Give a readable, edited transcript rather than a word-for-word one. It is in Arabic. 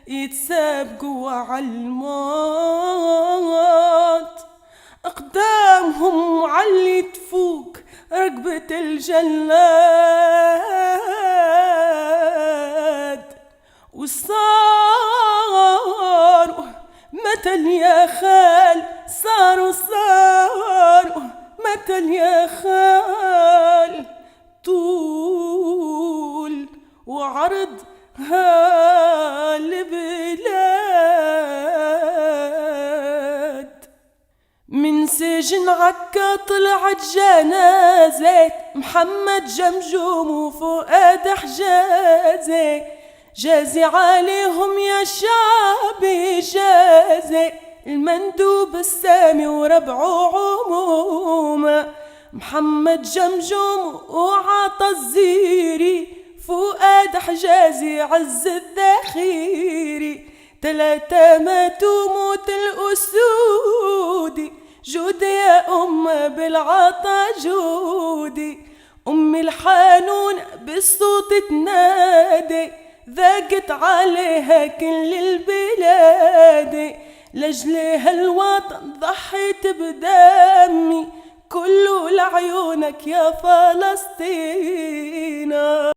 يتسابقوا عالموت، أقدامهم علي تفوق رقبة الجلاد، وصاروا مثل يا خال، صاروا مثل يا خال، طول وعرض هالبلاد. من سجن عكا طلعت جنازة محمد جمجوم وفؤاد حجازي، جازي عليهم يا شعبي جازي، المندوب السامي وربعه عمومة، محمد جمجوم وعطا الزيري، فؤاد حجازي عز الذخيري، 3 ماتوا موت الأسودي، جودي يا أمة بالعطا جودي، أمي الحنون بالصوت تنادي، ذاقت عليها كل البلاد، لجلها الوطن ضحيت بدمي، كله لعيونك يا فلسطين.